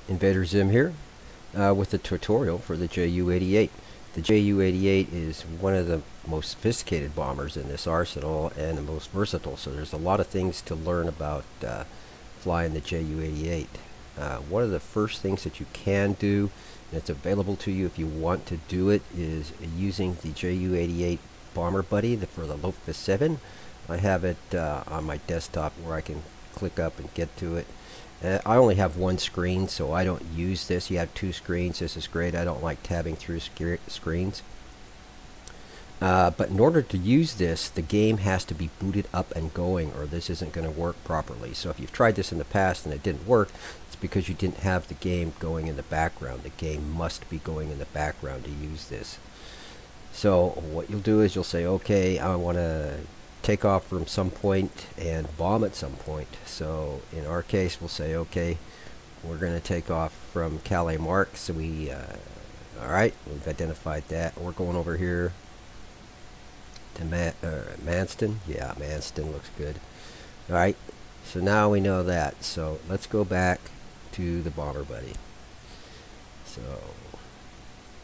Invader Zim here with a tutorial for the JU88. The JU88 is one of the most sophisticated bombers in this arsenal and the most versatile, so there's a lot of things to learn about flying the JU88. One of the first things that you can do, and it's available to you if you want to do it, is using the JU88 Bomber Buddy for the IL2 7. I have it on my desktop where I can click up and get to it. I only have one screen, so I don't use this. You have two screens. This is great. I don't like tabbing through screens. But in order to use this, the game has to be booted up and going, or this isn't going to work properly. So if you've tried this in the past and it didn't work, it's because you didn't have the game going in the background. The game must be going in the background to use this. So what you'll do is you'll say, okay, I want to take off from some point and bomb at some point. So in our case, we'll say, okay, we're going to take off from Calais Mark. So we, alright, we've identified that. We're going over here to Manston. Yeah, Manston looks good. Alright, so now we know that. So let's go back to the Bomber Buddy. So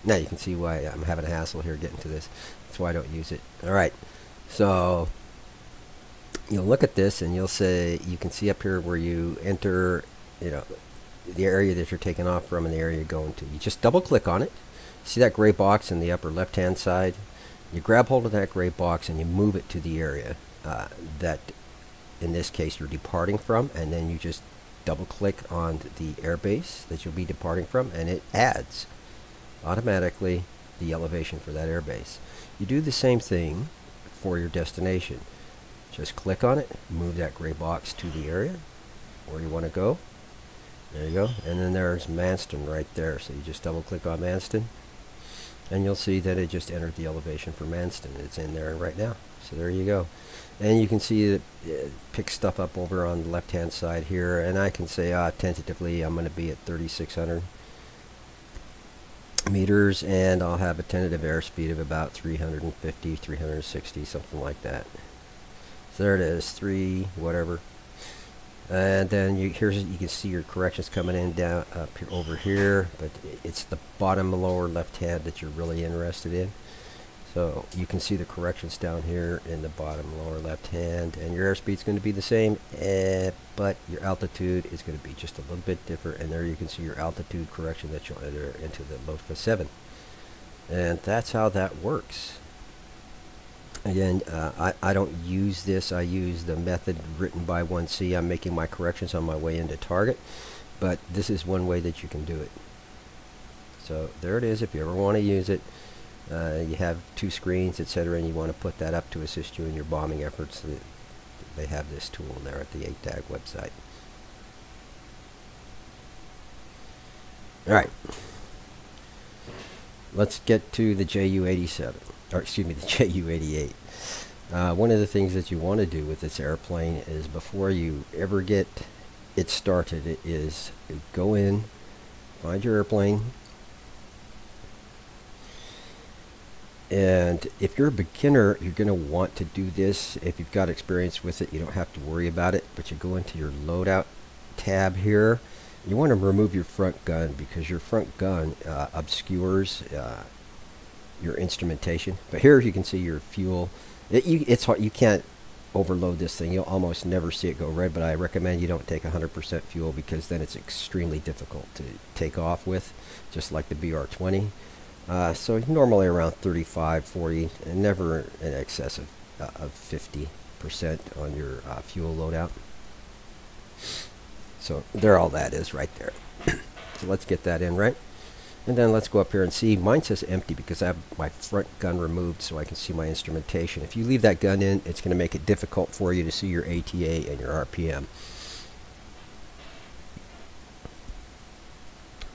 now you can see why I'm having a hassle here getting to this. That's why I don't use it. Alright, so you'll look at this and you'll say, you can see up here where you enter, you know, the area that you're taking off from and the area you're going to. You just double click on it. See that gray box in the upper left hand side? You grab hold of that gray box and you move it to the area that in this case you're departing from, and then you just double click on the airbase that you'll be departing from, and it adds automatically the elevation for that airbase. You do the same thing for your destination. Just click on it, move that gray box to the area where you want to go. There you go. And then there's Manston right there. So you just double click on Manston and you'll see that it just entered the elevation for Manston. It's in there right now. So there you go. And you can see that it picks stuff up over on the left hand side here, and I can say tentatively I'm going to be at 3,600 meters, and I'll have a tentative airspeed of about 350, 360, something like that. So there it is, 3 whatever. And then you can see your corrections coming in down up here, over here, but it's the bottom lower left hand that you're really interested in. So you can see the corrections down here in the bottom lower left hand, and your airspeed is going to be the same, but your altitude is going to be just a little bit different. And there you can see your altitude correction that you'll enter into the IL2 7, and that's how that works. Again, I don't use this. I use the method written by 1C. I'm making my corrections on my way into target, but this is one way that you can do it. So there it is. If you ever want to use it, you have two screens, etc., and you want to put that up to assist you in your bombing efforts, they have this tool there at the ATAG website. Alright, let's get to the JU87, or excuse me, the JU88. One of the things that you want to do with this airplane is, before you ever get it started, is go in, find your airplane. And if you're a beginner, you're going to want to do this. If you've got experience with it, you don't have to worry about it. But you go into your loadout tab here. You want to remove your front gun, because your front gun obscures your instrumentation. But here you can see your fuel. It's hard. You can't overload this thing. You'll almost never see it go red. But I recommend you don't take 100% fuel, because then it's extremely difficult to take off with, just like the BR-20. So normally around 35, 40, and never in excess of 50% on your fuel loadout. So there all that is right there. So let's get that in, right? And then let's go up here and see. Mine says empty because I have my front gun removed, so I can see my instrumentation. If you leave that gun in, it's going to make it difficult for you to see your ATA and your RPM.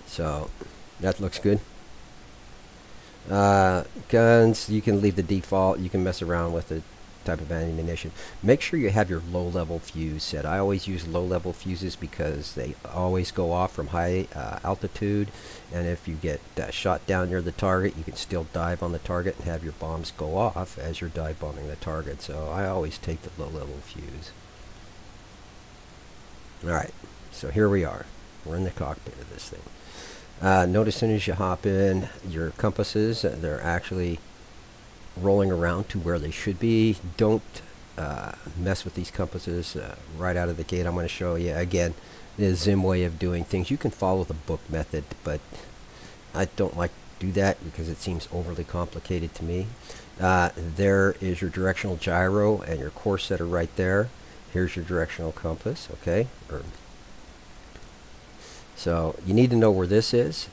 So that looks good. Guns, you can leave the default. You can mess around with the type of ammunition. Make sure you have your low-level fuse set. I always use low-level fuses because they always go off from high altitude, and if you get shot down near the target, you can still dive on the target and have your bombs go off as you're dive bombing the target. So I always take the low-level fuse. Alright, so here we are. We're in the cockpit of this thing. Notice as soon as you hop in, your compasses, they're actually rolling around to where they should be. Don't mess with these compasses right out of the gate. I'm going to show you again the Zim way of doing things. You can follow the book method, but I don't like to do that because it seems overly complicated to me. There is your directional gyro and your course setter right there. Here's your directional compass, okay? So you need to know where this is.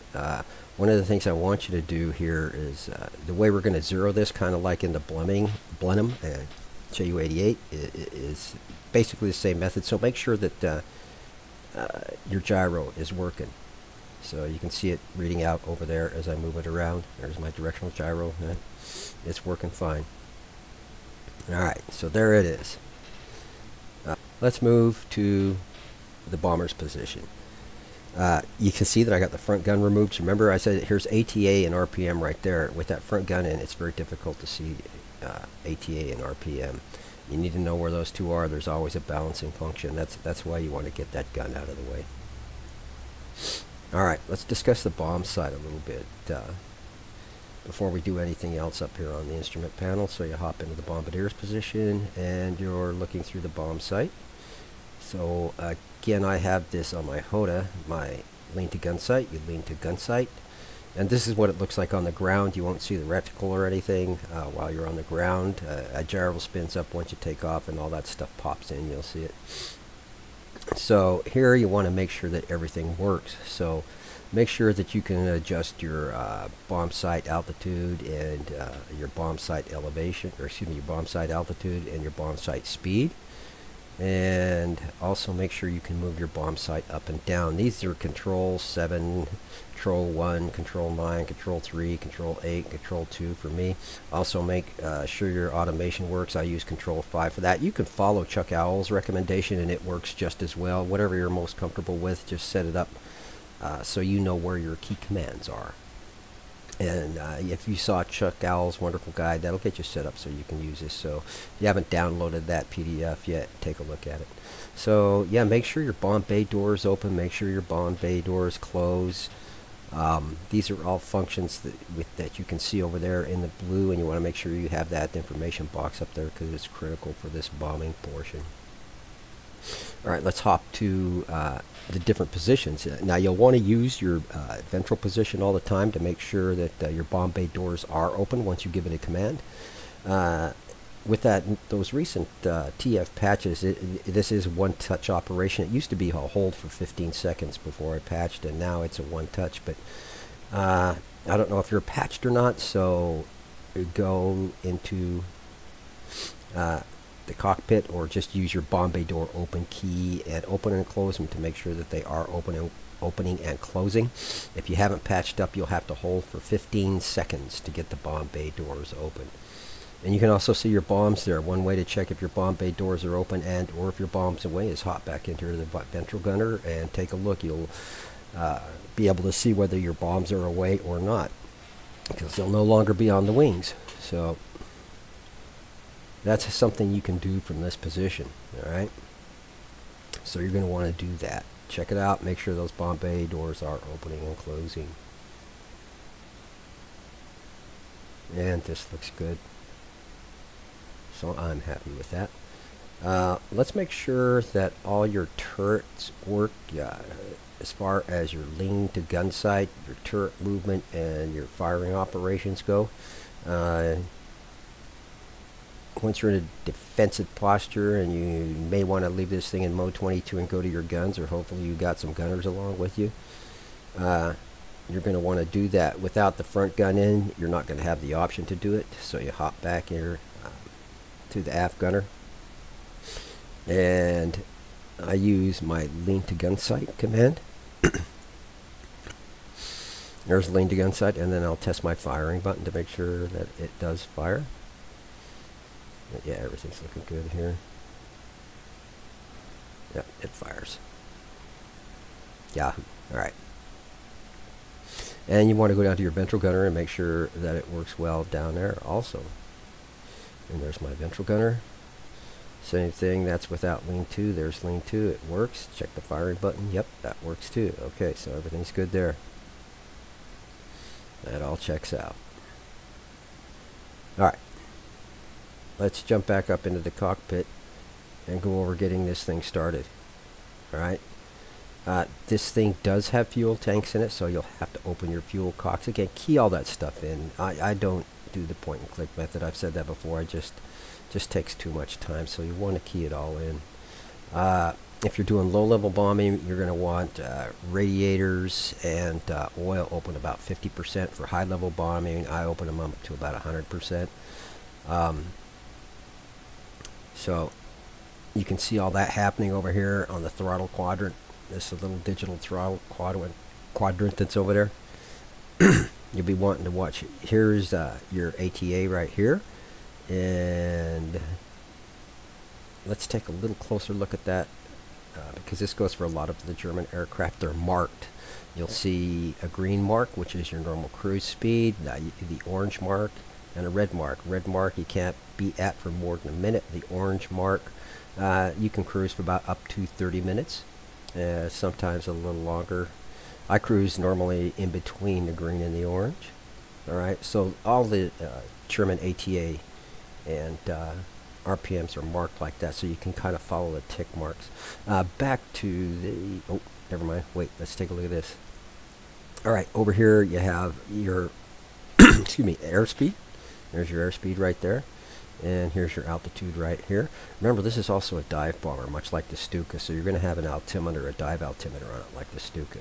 One of the things I want you to do here is the way we're going to zero this, kind of like in the Blenheim and JU88, is basically the same method. So make sure that your gyro is working. So you can see it reading out over there as I move it around. There's my directional gyro. It's working fine. Alright, so there it is. Let's move to the bomber's position. You can see that I got the front gun removed. So remember I said here's ATA and RPM right there. With that front gun in, it's very difficult to see ATA and RPM. You need to know where those two are. There's always a balancing function. That's why you want to get that gun out of the way. Alright, let's discuss the bomb sight a little bit before we do anything else up here on the instrument panel. So you hop into the bombardier's position and you're looking through the bomb sight. So again, I have this on my HOTA, my lean to gun sight. You lean to gun sight, and this is what it looks like on the ground. You won't see the reticle or anything while you're on the ground. A gyro spins up once you take off, and all that stuff pops in. You'll see it. So here you want to make sure that everything works. So make sure that you can adjust your bomb sight altitude and your bomb sight elevation, or excuse me, your bomb sight altitude and your bomb sight speed. And also make sure you can move your bomb sight up and down. These are control 7, control 1, control 9, control 3, control 8, control 2 for me. Also make sure your automation works. I use control 5 for that. You can follow Chuck Owl's recommendation and it works just as well. Whatever you're most comfortable with, just set it up so you know where your key commands are. And if you saw Chuck Owl's wonderful guide, that'll get you set up so you can use this. So if you haven't downloaded that PDF yet, take a look at it. So yeah, make sure your bomb bay door is open. Make sure your bomb bay door is closed. These are all functions that you can see over there in the blue, and you want to make sure you have that information box up there because it's critical for this bombing portion. Alright, let's hop to the different positions. Now you'll want to use your ventral position all the time to make sure that your bomb bay doors are open once you give it a command. With those recent TF patches, this is one-touch operation. It used to be a hold for 15 seconds before I patched, and now it's a one-touch. But I don't know if you're patched or not, so go into the cockpit or just use your bomb bay door open key and open and close them to make sure that they are opening and closing. If you haven't patched up, you'll have to hold for 15 seconds to get the bomb bay doors open. And you can also see your bombs there. One way to check if your bomb bay doors are open and or if your bomb's away is hop back into the ventral gunner and take a look. You'll be able to see whether your bombs are away or not because they'll no longer be on the wings. So that's something you can do from this position. Alright, so you're going to want to do that. Check it out, make sure those bomb bay doors are opening and closing. And this looks good, so I'm happy with that. Let's make sure that all your turrets work as far as your lean to gun sight, your turret movement, and your firing operations go. Once you're in a defensive posture, and you may want to leave this thing in mode 22 and go to your guns, or hopefully you got some gunners along with you. You're going to want to do that. Without the front gun in, you're not going to have the option to do it. So you hop back here to the aft gunner, and I use my lean to gun sight command. There's lean to gun sight, and then I'll test my firing button to make sure that it does fire. Yeah, everything's looking good here. Yep, it fires. Yahoo. Alright. And you want to go down to your ventral gunner and make sure that it works well down there also. And there's my ventral gunner. Same thing, that's without lean 2. There's lean 2, it works. Check the firing button. Yep, that works too. Okay, so everything's good there. That all checks out. Alright, let's jump back up into the cockpit and go over getting this thing started. Alright, this thing does have fuel tanks in it, so you'll have to open your fuel cocks. Again, key all that stuff in. I don't do the point and click method. I've said that before. I just takes too much time, so you want to key it all in. If you're doing low-level bombing, you're going to want radiators and oil open about 50%. For high-level bombing, I open them up to about 100%. So you can see all that happening over here on the throttle quadrant. This little digital throttle quadrant that's over there. You'll be wanting to watch. Here's your ATA right here. And let's take a little closer look at that, because this goes for a lot of the German aircraft. They're marked. You'll see a green mark, which is your normal cruise speed, the orange mark, and a red mark. Red mark you can't be at for more than a minute. The orange mark you can cruise for about up to 30 minutes, sometimes a little longer. I cruise normally in between the green and the orange. Alright, so all the German ATA and RPMs are marked like that, so you can kind of follow the tick marks. Back to the, oh, never mind, wait, let's take a look at this. Alright, over here you have your excuse me, airspeed. There's your airspeed right there, and here's your altitude right here. Remember, this is also a dive bomber, much like the Stuka, so you're going to have an altimeter, a dive altimeter on it, like the Stuka.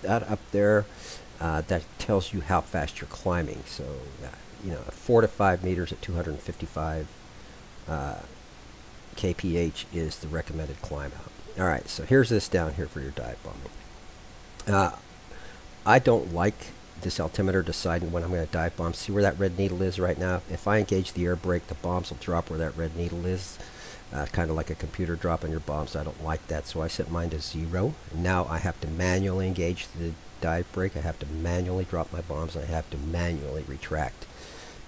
That up there, that tells you how fast you're climbing. So you know, 4 to 5 meters at 255 kph is the recommended climb out. Alright, so here's this down here for your dive bombing. I don't like this altimeter deciding when I'm going to dive bomb. See where that red needle is right now? If I engage the air brake, the bombs will drop where that red needle is. Kind of like a computer dropping your bombs. I don't like that, so I set mine to 0. Now I have to manually engage the dive brake. I have to manually drop my bombs, and I have to manually retract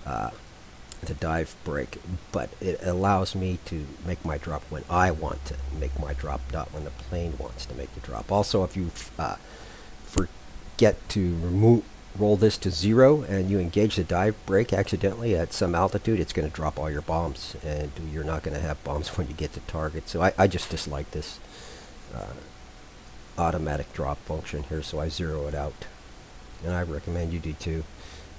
the dive brake. But it allows me to make my drop when I want to make my drop, not when the plane wants to make the drop. Also, if you forget to roll this to 0 and you engage the dive brake accidentally at some altitude, it's going to drop all your bombs, and you're not going to have bombs when you get to target. So I just dislike this automatic drop function here, so I 0 it out, and I recommend you do too,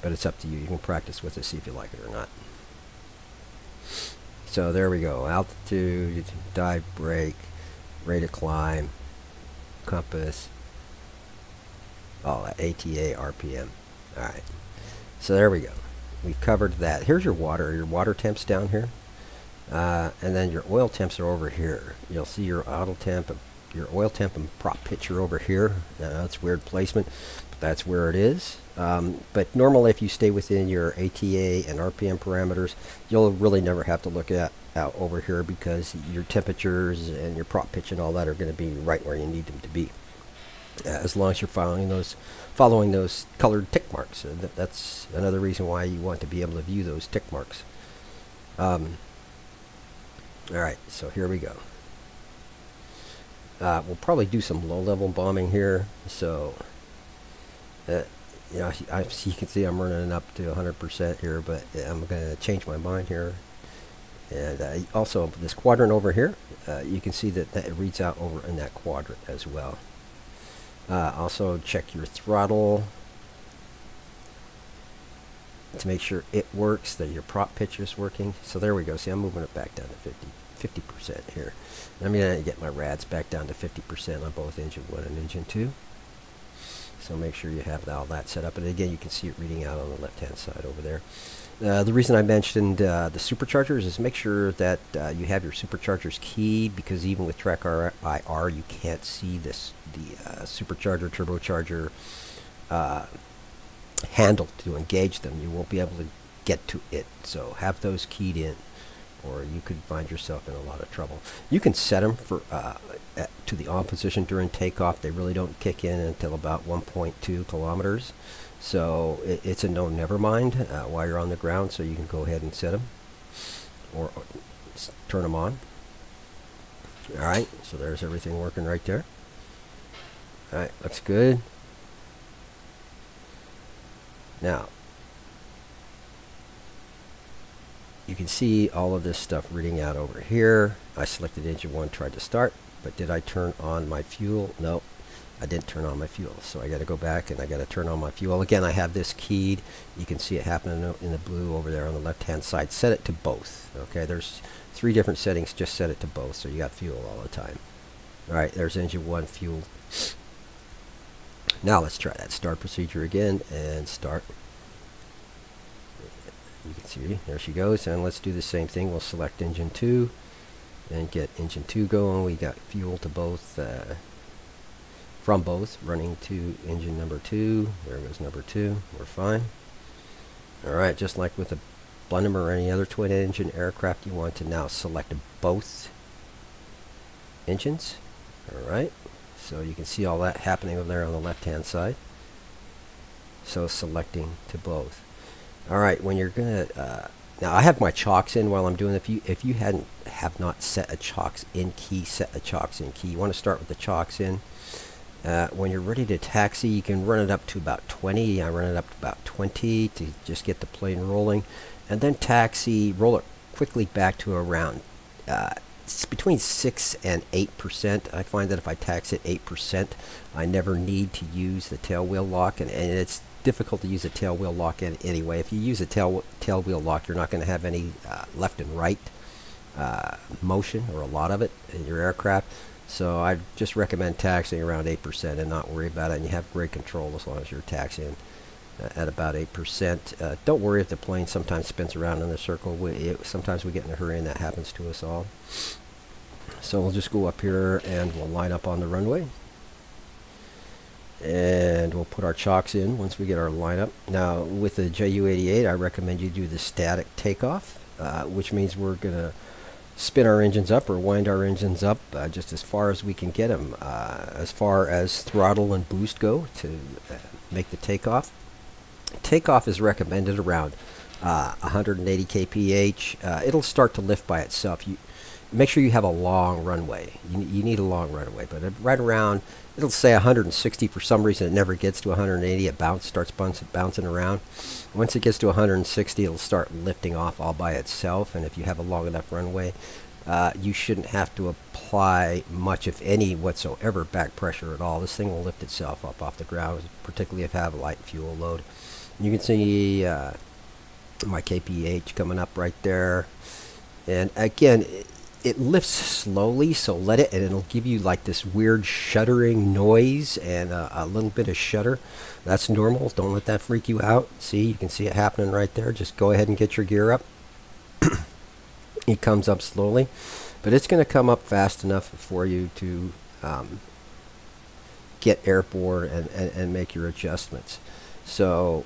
but it's up to you. You can practice with it, see if you like it or not. So there we go, altitude, dive brake, rate of climb, compass, all that ATA, RPM. Alright, so there we go. We've covered that. Here's your water temps down here. And then your oil temps are over here. You'll see your auto temp, your oil temp and prop pitch are over here. That's weird placement, but that's where it is. But normally if you stay within your ATA and RPM parameters, you'll really never have to look out over here, because your temperatures and your prop pitch and all that are going to be right where you need them to be. As long as you're following those colored tick marks. That's another reason why you want to be able to view those tick marks. Alright, so here we go. We'll probably do some low-level bombing here. So, you know, you can see I'm running up to 100% here, but I'm going to change my mind here. And also, this quadrant over here, you can see that it reads out over in that quadrant as well. Also check your throttle to make sure it works, that your prop pitch is working. So there we go. See, I'm moving it back down to 50% here. I'm going to get my rads back down to 50% on both engine 1 and engine 2. So make sure you have all that set up. And again, you can see it reading out on the left-hand side over there. The reason I mentioned the superchargers is make sure that you have your superchargers keyed, because even with Track IR, you can't see the supercharger, turbocharger handle to engage them. You won't be able to get to it. So have those keyed in, or you could find yourself in a lot of trouble. You can set them for to the on position during takeoff. They really don't kick in until about 1.2 kilometers. So it's a no never mind while you're on the ground, so you can go ahead and set them or turn them on. Alright, so there's everything working right there. Alright, looks good. Now, you can see all of this stuff reading out over here. I selected engine 1, tried to start, but did I turn on my fuel? No, I didn't turn on my fuel. So I got to go back and I got to turn on my fuel. Again, I have this keyed. You can see it happening in the blue over there on the left-hand side. Set it to both. Okay, there's 3 different settings. Just set it to both so you got fuel all the time. All right, there's engine 1 fuel. Now let's try that start procedure again and start. You can see there she goes, and let's do the same thing. We'll select engine 2 and get engine 2 going. We got fuel to both, from both, running to engine number 2. There goes number 2. We're fine. Alright, just like with a Blenheim or any other twin engine aircraft, you want to now select both engines. Alright, so you can see all that happening over there on the left hand side. So selecting to both. Alright, when you're gonna now I have my chocks in while I'm doing it. If you have not set a chocks in key, set a chocks in key. You want to start with the chocks in. When you're ready to taxi, you can run it up to about 20. I run it up to about 20 to just get the plane rolling, and then taxi, roll it quickly back to around it's between 6 and 8%. I find that if I taxi at 8%, I never need to use the tail wheel lock, and it's difficult to use a tail wheel lock anyway. If you use a tail wheel lock, you're not going to have any left and right motion, or a lot of it, in your aircraft. So I just recommend taxiing around 8% and not worry about it, and you have great control as long as you're taxiing at about 8%. Don't worry if the plane sometimes spins around in a circle. Sometimes we get in a hurry, and that happens to us all. So we'll just go up here and we'll line up on the runway. And we'll put our chocks in once we get our lineup. Now with the JU88, I recommend you do the static takeoff, which means we're going to spin our engines up or wind our engines up just as far as we can get them, as far as throttle and boost go to make the takeoff. Takeoff is recommended around 180 kph. It'll start to lift by itself. Make sure you have a long runway. You need a long runway, but right around, it'll say 160. For some reason, it never gets to 180. It starts bouncing around. Once it gets to 160, it'll start lifting off all by itself. And if you have a long enough runway, you shouldn't have to apply much, if any, whatsoever back pressure at all. This thing will lift itself up off the ground, particularly if you have a light fuel load. You can see my kph coming up right there. And again, it lifts slowly, so let it, and it'll give you like this weird shuddering noise and a little bit of shudder. That's normal. Don't let that freak you out. See, you can see it happening right there. Just go ahead and get your gear up. It comes up slowly, but it's going to come up fast enough for you to get airborne and make your adjustments. So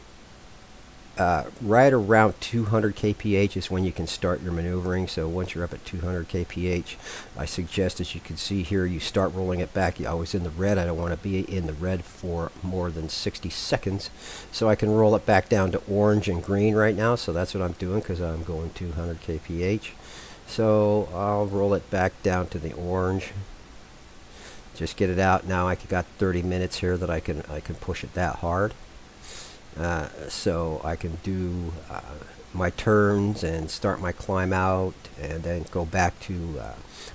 right around 200 kph is when you can start your maneuvering. So once you're up at 200 kph, I suggest, as you can see here, you start rolling it back. I was in the red. I don't want to be in the red for more than 60 seconds. So I can roll it back down to orange and green right now. So that's what I'm doing, because I'm going 200 kph. So I'll roll it back down to the orange. Just get it out. Now I got 30 minutes here that I can push it that hard. So I can do my turns and start my climb out, and then go back to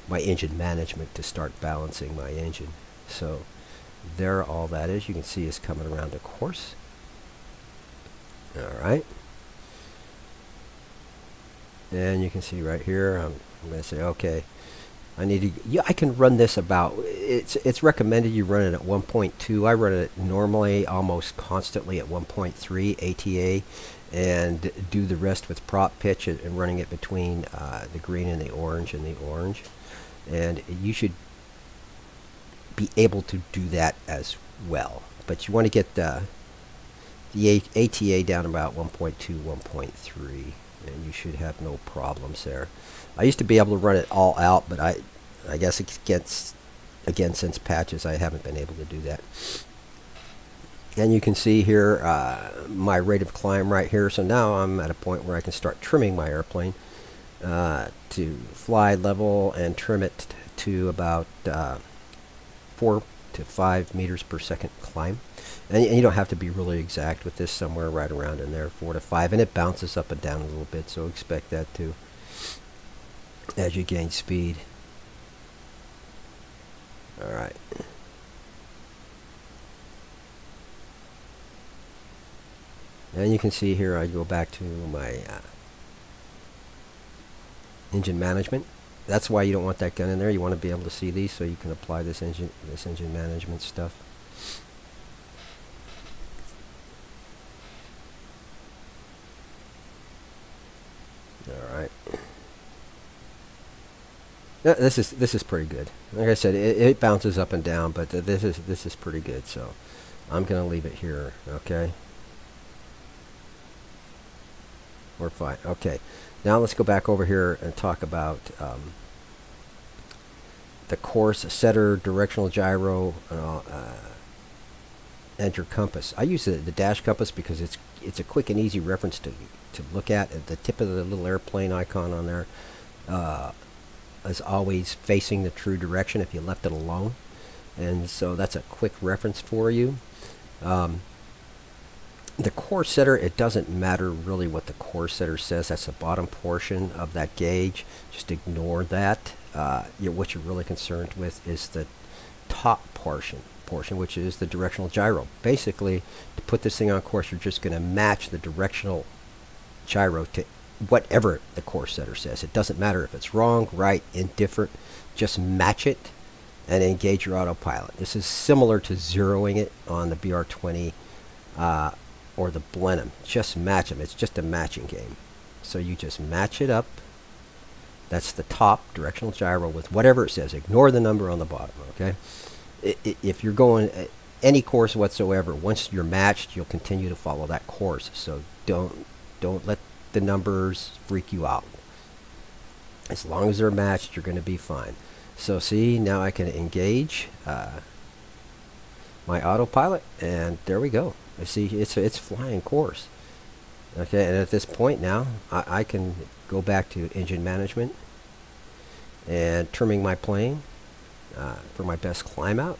my engine management to start balancing my engine. So there, all that is, you can see, is coming around the course. Alright, and you can see right here, I'm going to say, okay, I need to, yeah, I can run this about, it's recommended you run it at 1.2. I run it normally almost constantly at 1.3 ATA, and do the rest with prop pitch and running it between the green and the orange and you should be able to do that as well. But you want to get the ATA down about 1.2, 1.3, and you should have no problems there. I used to be able to run it all out, but I guess it gets, again, since patches, I haven't been able to do that. And you can see here my rate of climb right here. So now I'm at a point where I can start trimming my airplane. to fly level and trim it to about 4 to 5 meters per second climb. And you don't have to be really exact with this, somewhere right around in there, 4 to 5. And it bounces up and down a little bit, so expect that too as you gain speed. Alright. And you can see here I go back to my engine management. That's why you don't want that gun in there. You want to be able to see these so you can apply this engine management stuff. All right. This is pretty good. Like I said, it bounces up and down, but this is pretty good. So I'm gonna leave it here. Okay. We're fine. Okay. Now let's go back over here and talk about the course setter, directional gyro, and your compass. I use the dash compass because it's a quick and easy reference to look at. The tip of the little airplane icon on there is always facing the true direction if you left it alone, and so that's a quick reference for you. The course setter, it doesn't matter really what the course setter says. That's the bottom portion of that gauge. Just ignore that. What you're really concerned with is the top portion, which is the directional gyro. Basically, to put this thing on course, you're just going to match the directional gyro to whatever the course setter says. It doesn't matter if it's wrong, right, indifferent. Just match it and engage your autopilot. This is similar to zeroing it on the BR20 or the Blenheim. Just match them. It's just a matching game. So you just match it up. That's the top directional gyro with whatever it says. Ignore the number on the bottom, okay? If you're going any course whatsoever, once you're matched, you'll continue to follow that course. So don't let the numbers freak you out. As long as they're matched, you're going to be fine. So see, now I can engage my autopilot, and there we go. I see it's flying course. Okay, and at this point now, I can go back to engine management and trimming my plane for my best climb out.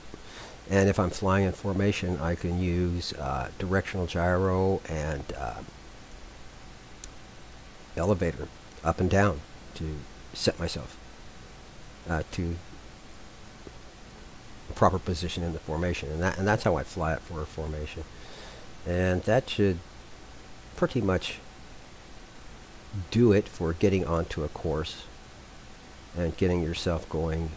And if I'm flying in formation, I can use directional gyro and elevator up and down to set myself to a proper position in the formation, and that's how I fly it for a formation. And that should pretty much do it for getting onto a course and getting yourself going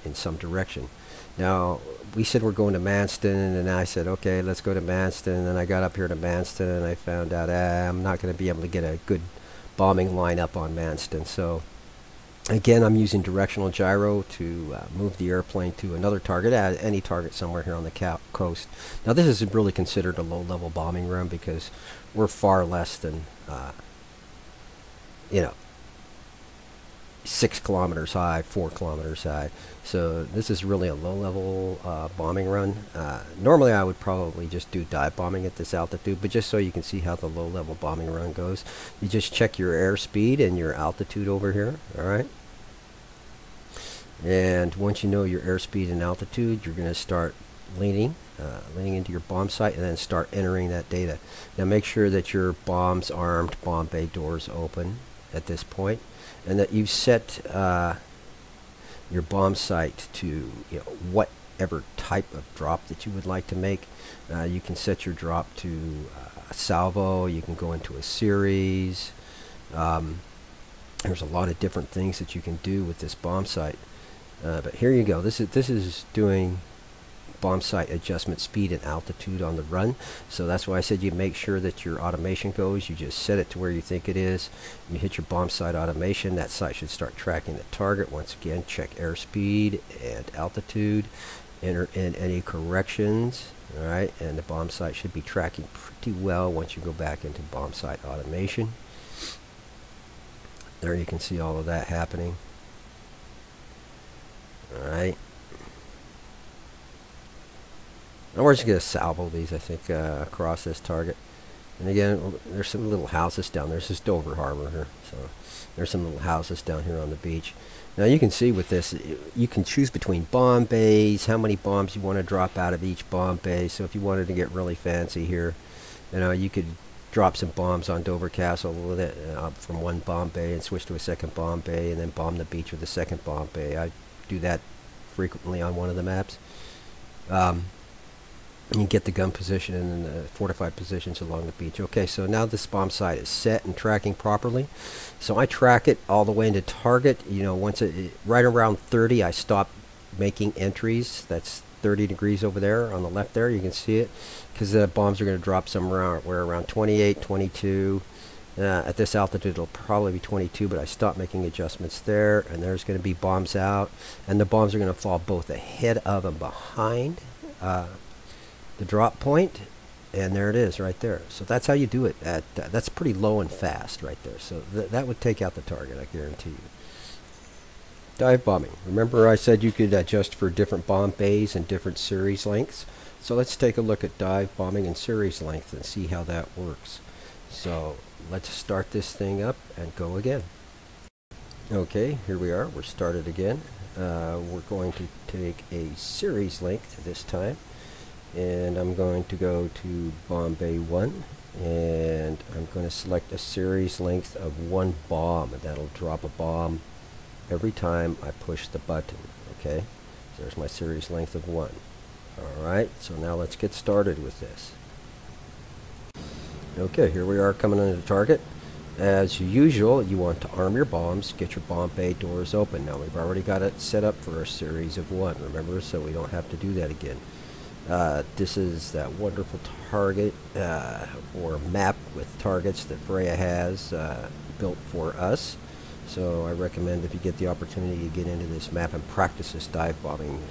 in some direction. Now, we said we're going to Manston, and I said, okay, let's go to Manston. And then I got up here to Manston, and I found out I'm not going to be able to get a good bombing line up on Manston. So, again, I'm using directional gyro to move the airplane to another target, any target somewhere here on the coast. Now, this is really considered a low-level bombing run because we're far less than, 6 kilometers high, 4 kilometers high. So this is really a low-level bombing run. Normally, I would probably just do dive bombing at this altitude, but just so you can see how the low-level bombing run goes, you just check your airspeed and your altitude over here, all right? And once you know your airspeed and altitude, you're going to start leaning into your bomb sight and then start entering that data. Now make sure that your bomb's armed, bomb bay doors open at this point, and that you've set your bomb sight to whatever type of drop that you would like to make. You can set your drop to a salvo. You can go into a series. There's a lot of different things that you can do with this bomb sight. But here you go. This is doing bomb sight adjustment speed and altitude on the run. So that's why I said you make sure that your automation goes. You just set it to where you think it is. You hit your bomb sight automation. That sight should start tracking the target. Once again, check airspeed and altitude. Enter in any corrections. All right, and the bomb sight should be tracking pretty well once you go back into bomb sight automation. There you can see all of that happening. All right. And we're just going to salvo these, I think, across this target. And again, there's some little houses down there. This is Dover Harbor here, so there's some little houses down here on the beach. Now you can see with this, you can choose between bomb bays, how many bombs you want to drop out of each bomb bay. So if you wanted to get really fancy here, you could drop some bombs on Dover Castle with it, from one bomb bay and switch to a second bomb bay and then bomb the beach with the second bomb bay. I do that frequently on one of the maps. You get the gun position and the fortified positions along the beach. Okay, so now this bomb site is set and tracking properly. So I track it all the way into target. Once right around 30, I stop making entries. That's 30 degrees over there on the left there. You can see it because the bombs are going to drop somewhere around 28, 22. At this altitude, it'll probably be 22, but I stop making adjustments there. And there's going to be bombs out. And the bombs are going to fall both ahead of and behind the drop point, and there it is right there. So that's how you do it. That's pretty low and fast right there. So that would take out the target, I guarantee you. Dive bombing. Remember I said you could adjust for different bomb bays and different series lengths. So let's take a look at dive bombing and series length and see how that works. So let's start this thing up and go again. Okay, here we are. We're started again. We're going to take a series length this time. And I'm going to go to bomb bay 1, and I'm going to select a series length of 1 bomb, and that'll drop a bomb every time I push the button. Okay, so there's my series length of 1. Alright, so now let's get started with this. Okay, here we are coming into the target. As usual, you want to arm your bombs, get your bomb bay doors open. Now we've already got it set up for a series of 1, remember, so we don't have to do that again. This is that wonderful target or map with targets that Freya has built for us. So I recommend, if you get the opportunity to get into this map and practice this dive bombing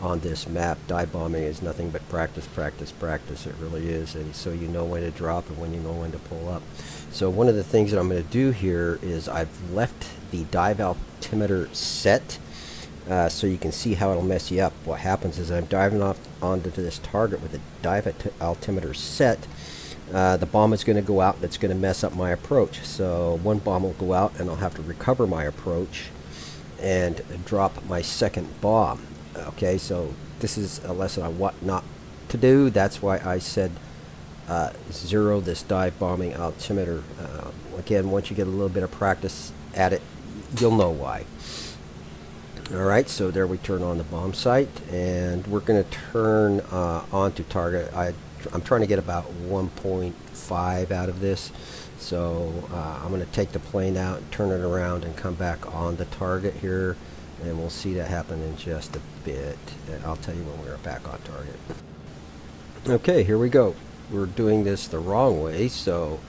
on this map. Dive bombing is nothing but practice, practice, practice. It really is. And so you know when to drop and when you know when to pull up. So one of the things that I'm going to do here is I've left the dive altimeter set. So you can see how it'll mess you up. What happens is I'm diving off onto this target with a dive altimeter set. The bomb is going to go out and it's going to mess up my approach. So one bomb will go out and I'll have to recover my approach and drop my second bomb. Okay, so this is a lesson on what not to do. That's why I said zero this dive bombing altimeter. Again, once you get a little bit of practice at it, you'll know why. Alright, so there we turn on the bomb site, and we're going to turn onto target. I'm trying to get about 1.5 out of this, so I'm going to take the plane out and turn it around and come back on the target here, and we'll see that happen in just a bit. And I'll tell you when we're back on target. Okay, here we go. We're doing this the wrong way, so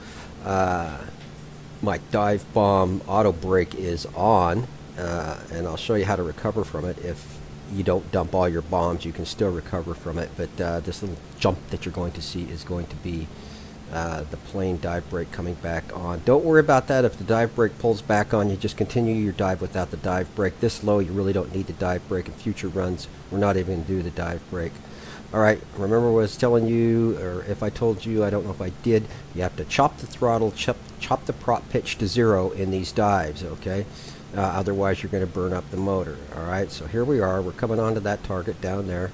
my dive bomb auto brake is on. And I'll show you how to recover from it. If you don't dump all your bombs, you can still recover from it, but this little jump that you're going to see is going to be the plane dive brake coming back on. Don't worry about that. If the dive brake pulls back on, you just continue your dive without the dive brake. This low, you really don't need the dive brake. In future runs, we're not even going to do the dive brake. Alright, remember what I was telling you, or if I told you, I don't know if I did, you have to chop the throttle, chop the prop pitch to 0 in these dives, okay? Otherwise you're going to burn up the motor. Alright, so here we are. We're coming onto that target down there.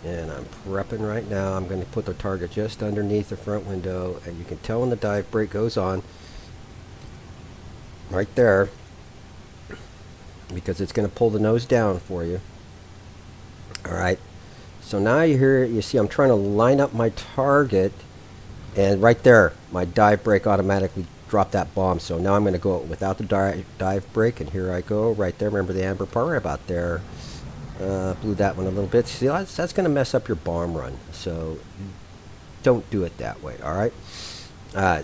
And I'm prepping right now. I'm going to put the target just underneath the front window. And you can tell when the dive brake goes on. Right there. Because it's going to pull the nose down for you. Alright. So now you see I'm trying to line up my target. And right there, my dive brake automatically drop that bomb. So now I'm going to go without the dive brake, and here I go right there. Remember the amber part right about there. Blew that one a little bit. See, that's going to mess up your bomb run. So don't do it that way. Alright.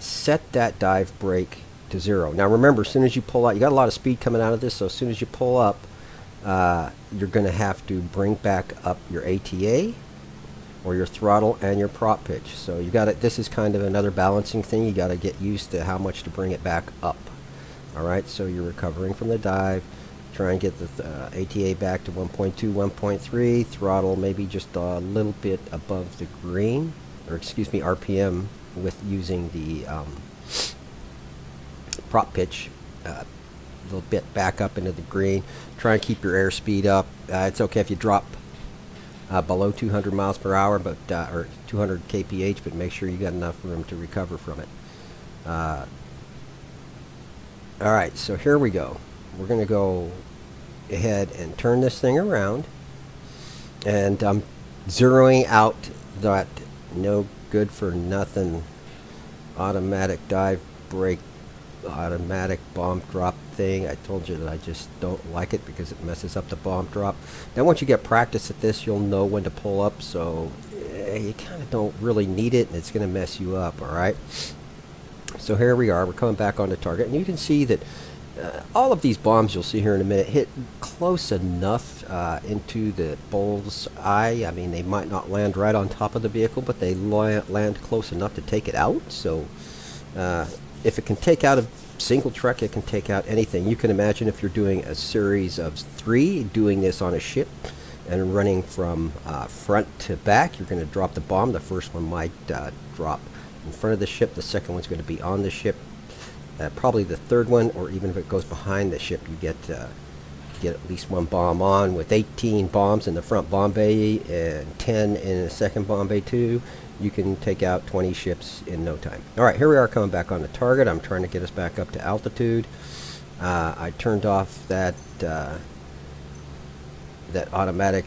Set that dive brake to 0. Now remember, as soon as you pull out, you got a lot of speed coming out of this, so as soon as you pull up, you're going to have to bring back up your ATA or your throttle and your prop pitch. So you got it. This is kind of another balancing thing. You got to get used to how much to bring it back up. All right, so you're recovering from the dive. Try and get the ATA back to 1.2, 1.3. Throttle maybe just a little bit above the green. or excuse me, RPM with using the prop pitch a little bit back up into the green. Try and keep your airspeed up. It's okay if you drop below 200 miles per hour, but or 200 kph, but make sure you got enough room to recover from it. All right, so here we go. We're going to go ahead and turn this thing around, and I'm zeroing out that no good for nothing automatic dive brake, automatic bomb drop thing. I told you that I just don't like it because it messes up the bomb drop. Then once you get practice at this, you'll know when to pull up, so you kind of don't really need it, and it's going to mess you up. All right, so here we are. We're coming back onto target, and you can see that all of these bombs you'll see here in a minute hit close enough into the bull's eye. I mean, they might not land right on top of the vehicle, but they land close enough to take it out. So if it can take out a single truck, it can take out anything. You can imagine if you're doing a series of 3, doing this on a ship and running from front to back, you're going to drop the bomb. The first one might drop in front of the ship. The second one's going to be on the ship. Probably the third one, or even if it goes behind the ship, you get at least one bomb on. With 18 bombs in the front bomb bay and 10 in the second bomb bay too, you can take out 20 ships in no time. All right, here we are coming back on the target. I'm trying to get us back up to altitude. I turned off that that automatic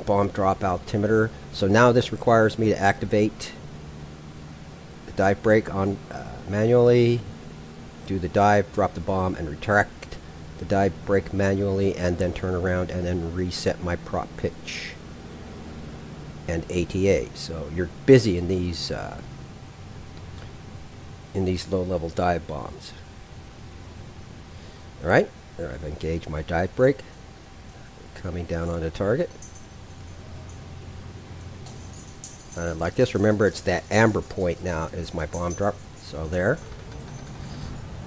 bomb drop altimeter. So now this requires me to activate the dive brake on manually, do the dive, drop the bomb, and retract the dive brake manually, and then turn around and then reset my prop pitch and ATA. So you're busy in these low-level dive bombs. All right, there I've engaged my dive brake, coming down on the target. Like this, remember it's that amber point now is my bomb drop. So there,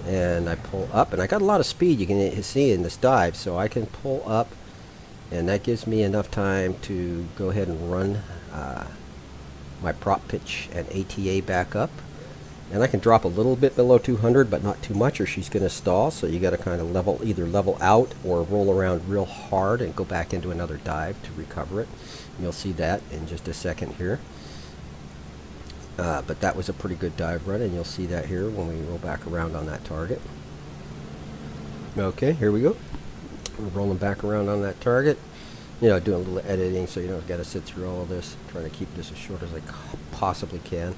and I pull up, and I got a lot of speed you can see in this dive, so I can pull up, and that gives me enough time to go ahead and run my prop pitch and ATA back up, and I can drop a little bit below 200, but not too much, or she's going to stall. So you got to kind of either level out or roll around real hard and go back into another dive to recover it. You'll see that in just a second here. But that was a pretty good dive run, and you'll see that here when we roll back around on that target. Okay, here we go. We're rolling back around on that target. You know, doing a little editing so you don't got to sit through all of this. Trying to keep this as short as I possibly can.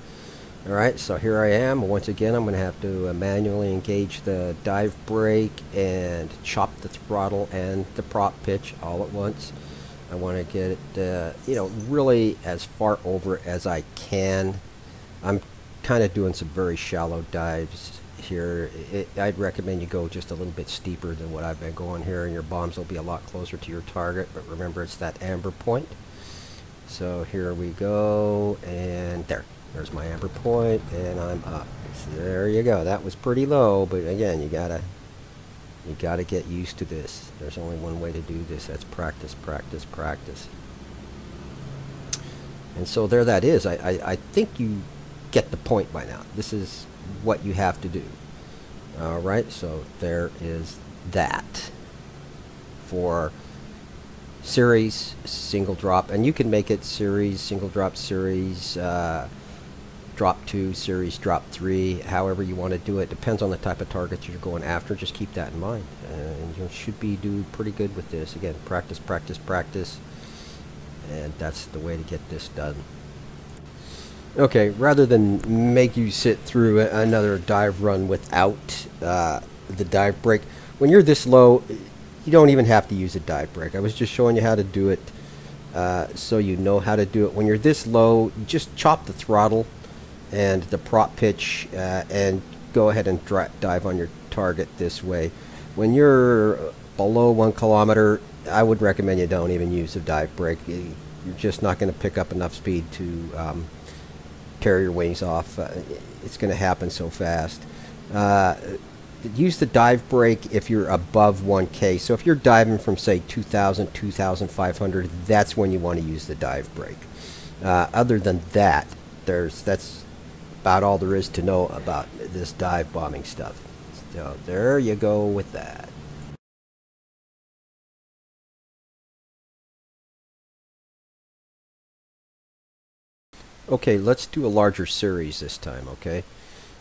Alright, so here I am. Once again, I'm going to have to manually engage the dive brake and chop the throttle and the prop pitch all at once. I want to get it, you know, really as far over as I can. I'm kind of doing some very shallow dives here. I'd recommend you go just a little bit steeper than what I've been going here, and your bombs will be a lot closer to your target. But remember, it's that amber point. So here we go, and there's my amber point, and I'm up. So there you go. That was pretty low, but again, you gotta get used to this. There's only one way to do this. That's practice, practice, practice. And so there that is. I think you get the point by now. This is what you have to do. All right, so there is that for series, single drop, and you can make it series, single drop, series, drop 2, series, drop 3, however you want to do it. Depends on the type of targets you're going after. Just keep that in mind, and you should be doing pretty good with this. Again, practice, practice, practice, and that's the way to get this done. Okay, rather than make you sit through another dive run without the dive brake, when you're this low, you don't even have to use a dive brake. I was just showing you how to do it so you know how to do it. When you're this low, you just chop the throttle and the prop pitch and go ahead and dive on your target this way. When you're below 1 kilometer, I would recommend you don't even use a dive brake. You're just not going to pick up enough speed to tear your wings off. It's going to happen so fast. Use the dive brake if you're above 1K. So if you're diving from, say, 2,000, 2,500, that's when you want to use the dive brake. Other than that, that's about all there is to know about this dive bombing stuff. So there you go with that. Okay, let's do a larger series this time, okay?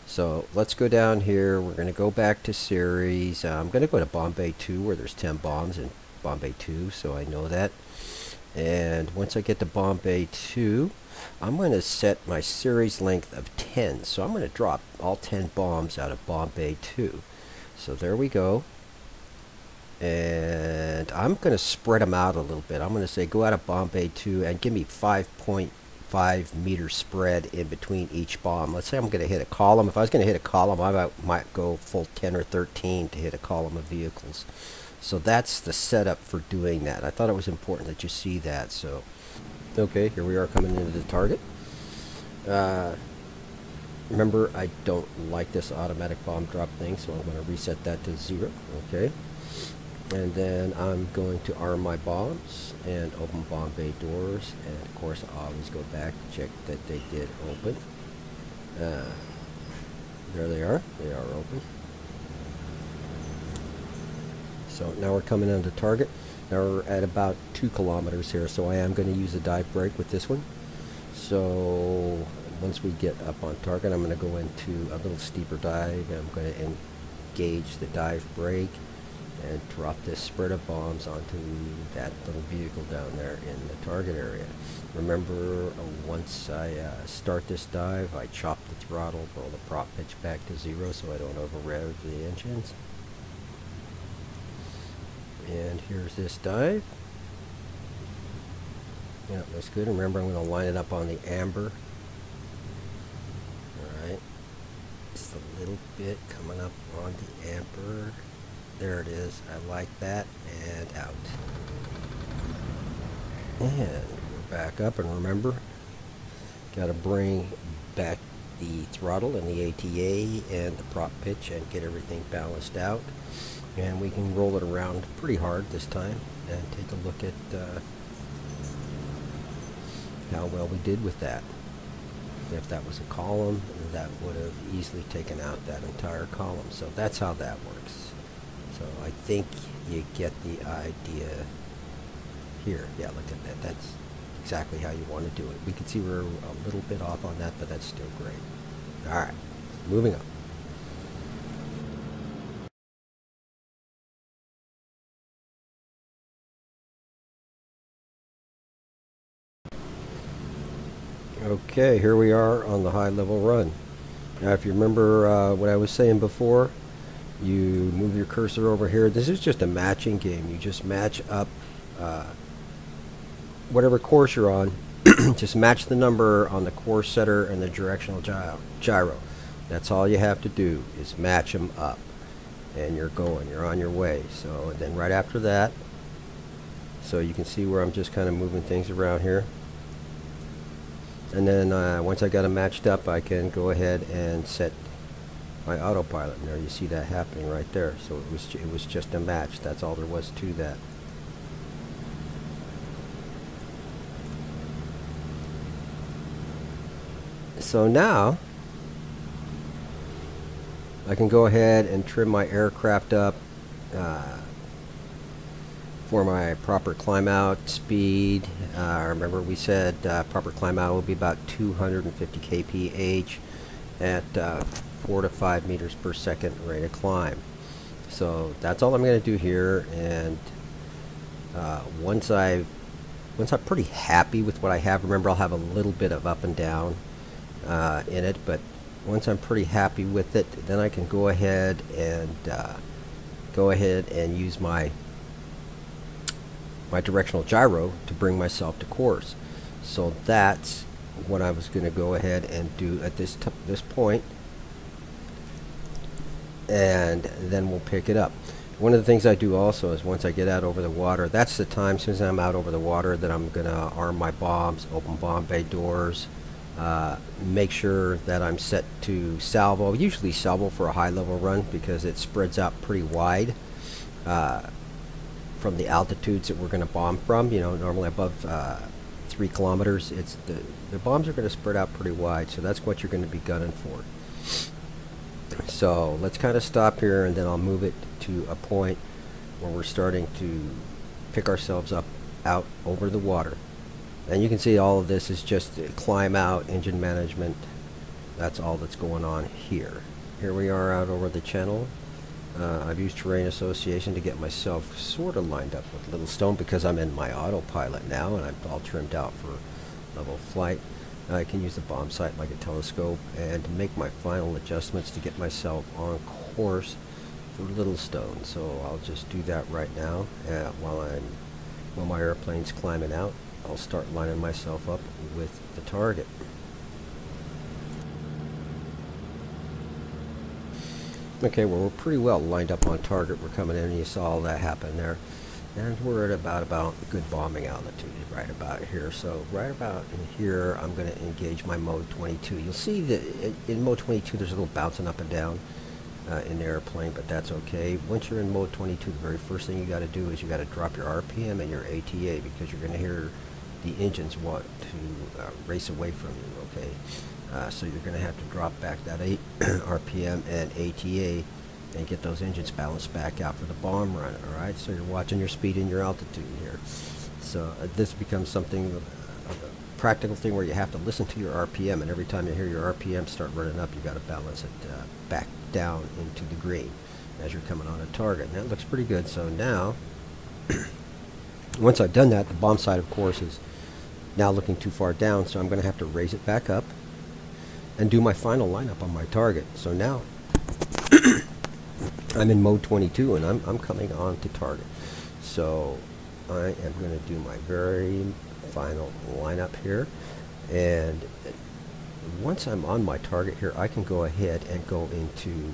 So let's go down here. We're going to go back to series. I'm going to go to Bombay 2 where there's 10 bombs in Bombay 2, so I know that. And once I get to Bombay 2, I'm going to set my series length of 10. So I'm going to drop all 10 bombs out of Bombay 2. So there we go. And I'm going to spread them out a little bit. I'm going to say go out of Bombay 2 and give me 5.5-meter spread in between each bomb. Let's say I'm going to hit a column. If I was going to hit a column, I might go full 10 or 13 to hit a column of vehicles. So that's the setup for doing that. I thought it was important that you see that. So, okay, here we are coming into the target. Remember, I don't like this automatic bomb drop thing, so I'm going to reset that to 0. Okay. And then I'm going to arm my bombs and open bomb bay doors. And of course, I always go back to check that they did open. There they are. They are open. So now we're coming into target. Now we're at about 2 kilometers here, so I am going to use a dive brake with this one. So once we get up on target, I'm going to go into a little steeper dive. I'm going to engage the dive brake and drop this spread of bombs onto that little vehicle down there in the target area. Remember, once I start this dive, I chop the throttle, roll the prop pitch back to 0 so I don't over rev the engines. And here's this dive. Yeah, that's good. Remember, I'm going to line it up on the amber. Alright. Just a little bit coming up on the amber. There it is. I like that. And out. And we're back up. And remember, got to bring back the throttle and the ATA and the prop pitch and get everything balanced out. And we can roll it around pretty hard this time and take a look at how well we did with that. If that was a column, that would have easily taken out that entire column. So that's how that works. So I think you get the idea here. Yeah, look at that. That's exactly how you want to do it. We can see we're a little bit off on that, but that's still great. All right, moving on. Okay, here we are on the high level run. Now if you remember what I was saying before, you move your cursor over here. This is just a matching game. You just match up whatever course you're on. Just match the number on the course setter and the directional gyro. That's all you have to do is match them up. And you're on your way. So and then right after that, so you can see where I'm just kind of moving things around here. And then once I got them matched up, I can go ahead and set my autopilot. And there you see that happening right there. So it was just a match. That's all there was to that. So now I can go ahead and trim my aircraft up for my proper climb out speed. Remember we said proper climb out will be about 250 kph at 4 to 5 meters per second rate of climb. So that's all I'm going to do here. And once I'm pretty happy with what I have, remember I'll have a little bit of up and down in it, but once I'm pretty happy with it, then I can go ahead and use my directional gyro to bring myself to course. So that's what I was going to go ahead and do at this point, and then we'll pick it up. One of the things I do also is once I get out over the water, that's the time, as soon as I'm out over the water, that I'm going to arm my bombs, open bomb bay doors, make sure that I'm set to salvo. Usually salvo for a high level run because it spreads out pretty wide from the altitudes that we're going to bomb from. You know, normally above 3 kilometers, the bombs are going to spread out pretty wide, so that's what you're going to be gunning for. So let's kind of stop here, and then I'll move it to a point where we're starting to pick ourselves up out over the water. And you can see all of this is just climb out, engine management. That's all that's going on here. Here we are out over the channel. I've used terrain association to get myself sort of lined up with Little Stone because I'm in my autopilot now and I'm all trimmed out for level flight. I can use the bomb sight like a telescope and make my final adjustments to get myself on course for Little Stone. So I'll just do that right now while my airplane's climbing out. I'll start lining myself up with the target. Okay, well, we're pretty well lined up on target. We're coming in, and you saw all that happen there. And we're at about good bombing altitude right about here. So right about in here, I'm going to engage my mode 22. You'll see that in mode 22, there's a little bouncing up and down in the airplane, but that's okay. Once you're in mode 22, the very first thing you got to do is you got to drop your RPM and your ATA because you're going to hear the engines want to race away from you, okay? So you're going to have to drop back that 8 RPM and ATA and get those engines balanced back out for the bomb run, alright? So you're watching your speed and your altitude here. So this becomes something, a practical thing where you have to listen to your RPM, and every time you hear your RPM start running up, you got to balance it back down into the green as you're coming on a target. And that looks pretty good. So now, once I've done that, the bomb sight, of course, is now looking too far down, so I'm going to have to raise it back up and do my final lineup on my target. So now I'm in mode 22 and I'm coming on to target. So I am going to do my very final lineup here, and once I'm on my target here, I can go ahead and go into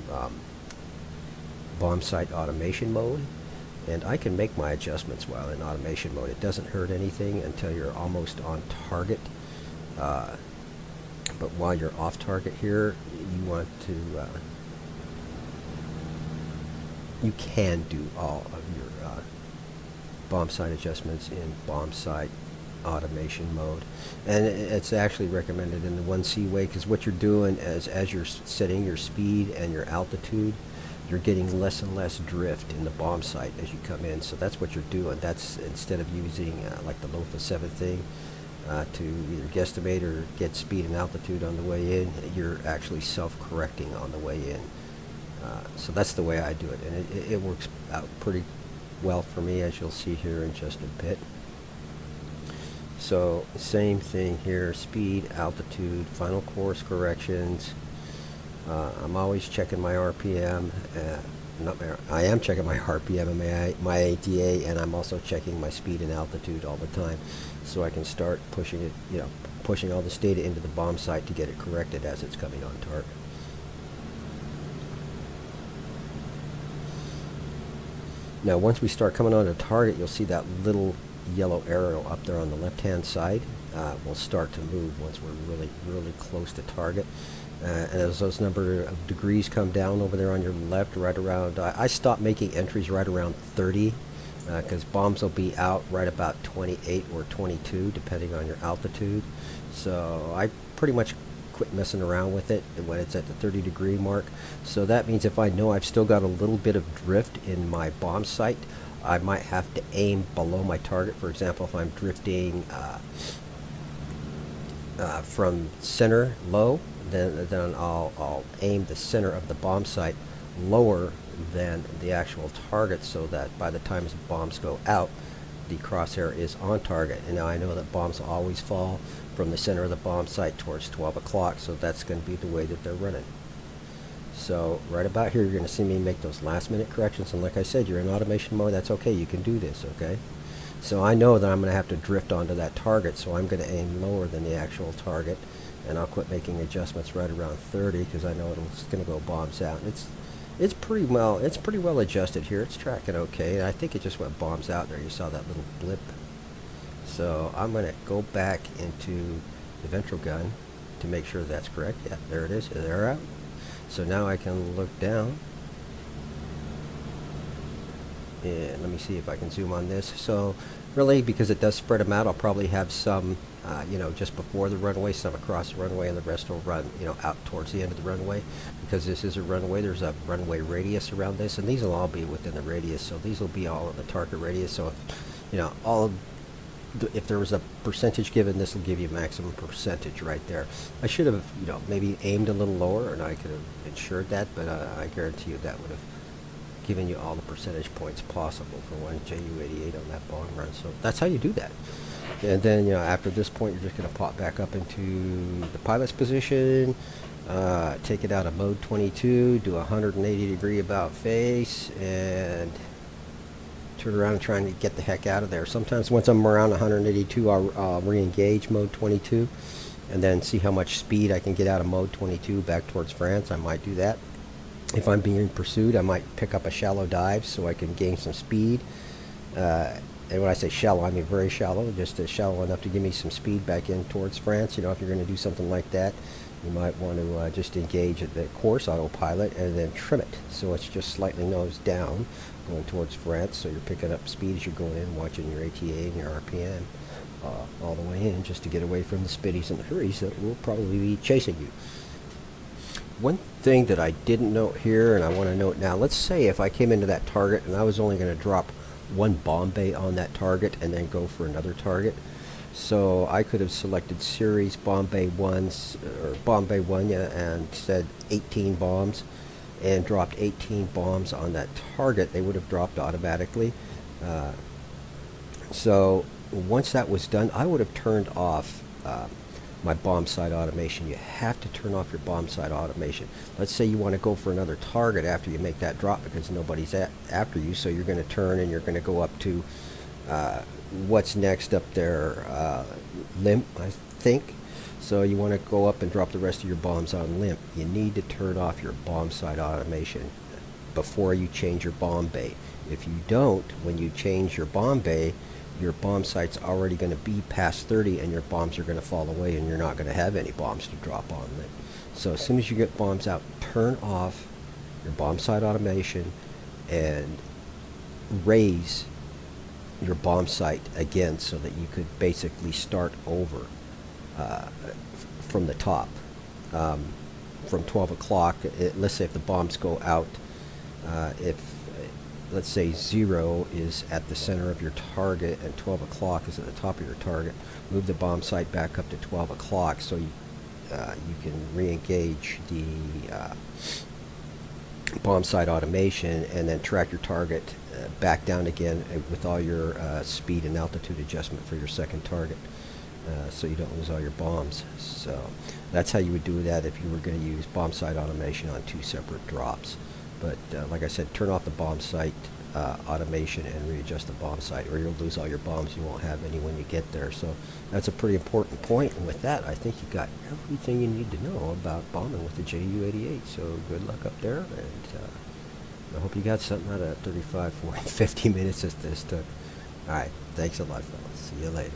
bomb sight automation mode, and I can make my adjustments while in automation mode. It doesn't hurt anything until you're almost on target. But while you're off target here, you want to, you can do all of your bomb sight adjustments in bomb sight automation mode. And it's actually recommended in the 1C way, because what you're doing is as you're setting your speed and your altitude, you're getting less and less drift in the bomb sight as you come in. So that's what you're doing. That's instead of using like the LOFA 7 thing, to either guesstimate or get speed and altitude on the way in, you're actually self-correcting on the way in. So that's the way I do it, and it works out pretty well for me, as you'll see here in just a bit. So same thing here, speed, altitude, final course corrections. I'm always checking my RPM. I am checking my RPM and my ATA, and I'm also checking my speed and altitude all the time, so I can start pushing it, pushing all this data into the bomb sight to get it corrected as it's coming on target. Now once we start coming on a target, you'll see that little yellow arrow up there on the left hand side will start to move once we're really close to target. And as those number of degrees come down over there on your left, right around, I stop making entries right around 30, because bombs will be out right about 28 or 22 depending on your altitude. So I pretty much quit messing around with it when it's at the 30-degree mark. So that means if I know I've still got a little bit of drift in my bomb sight, I might have to aim below my target. For example, if I'm drifting from center low, then I'll aim the center of the bomb sight lower than the actual target, so that by the time the bombs go out, the crosshair is on target. And now I know that bombs always fall from the center of the bomb sight towards 12 o'clock, so that's going to be the way that they're running. So right about here, you're going to see me make those last minute corrections, and like I said, you're in automation mode. That's okay, you can do this, okay? So I know that I'm going to have to drift onto that target, so I'm going to aim lower than the actual target, and I'll quit making adjustments right around 30, because I know it's going to go bombs out. It's pretty well adjusted here. It's tracking okay, and I think it just went bombs out there. You saw that little blip. So I'm going to go back into the ventral gun to make sure that's correct. Yeah, there it is. They're out. So now I can look down And let me see if I can zoom on this. So really, because it does spread them out, I'll probably have some, you know, just before the runway, some across the runway, and the rest will run, you know, out towards the end of the runway. Because this is a runway, there's a runway radius around this, and these will all be within the radius. So these will be all in the target radius. So, you know, all of if there was a percentage given, this will give you maximum percentage right there. I should have, you know, maybe aimed a little lower, and I could have ensured that, but I guarantee you that would have given you all the percentage points possible for one JU88 on that long run. So that's how you do that. And then, you know, after this point, you're just going to pop back up into the pilot's position, take it out of mode 22, do a 180-degree about face, and turn around and trying to get the heck out of there. Sometimes once I'm around 182, I'll re-engage mode 22 and then see how much speed I can get out of mode 22 back towards France. I might do that. If I'm being pursued, I might pick up a shallow dive so I can gain some speed. And when I say shallow, I mean very shallow, just shallow enough to give me some speed back in towards France. You know, if you're going to do something like that, you might want to just engage at the course autopilot and then trim it so it's just slightly nose down going towards France. So you're picking up speed as you're going in, watching your ATA and your RPM all the way in, just to get away from the spitties and the hurries that will probably be chasing you. One thing that I didn't note here, and I want to note now, let's say if I came into that target and I was only going to drop one bomb bay on that target and then go for another target. So I could have selected series bomb bay 1s, or bomb bay 1, yeah, and said 18 bombs and dropped 18 bombs on that target. They would have dropped automatically. So once that was done, I would have turned off my bomb site automation. You have to turn off your bomb site automation. Let's say you want to go for another target after you make that drop because nobody's after you, so you're going to turn and you're going to go up to what's next up there, limp, I think. So you want to go up and drop the rest of your bombs on limp. You need to turn off your bomb site automation before you change your bomb bay. If you don't, when you change your bomb bay, your bomb site's already going to be past 30 and your bombs are going to fall away and you're not going to have any bombs to drop on limp. So as soon as you get bombs out, turn off your bomb site automation and raise your bomb site again so that you could basically start over from the top. From 12 o'clock, let's say if the bombs go out, if let's say 0 is at the center of your target and 12 o'clock is at the top of your target, move the bomb site back up to 12 o'clock so you can re-engage the bomb site automation and then track your target back down again with all your speed and altitude adjustment for your second target, so you don't lose all your bombs. So that's how you would do that if you were going to use bomb site automation on 2 separate drops. But like I said, turn off the bomb site automation and readjust the bomb site, or you'll lose all your bombs. You won't have any when you get there. So that's a pretty important point. And with that, I think you got everything you need to know about bombing with the JU88. So good luck up there, and I hope you got something out of 35, 40, 50 minutes as this took. All right, thanks a lot, fellas. See you later.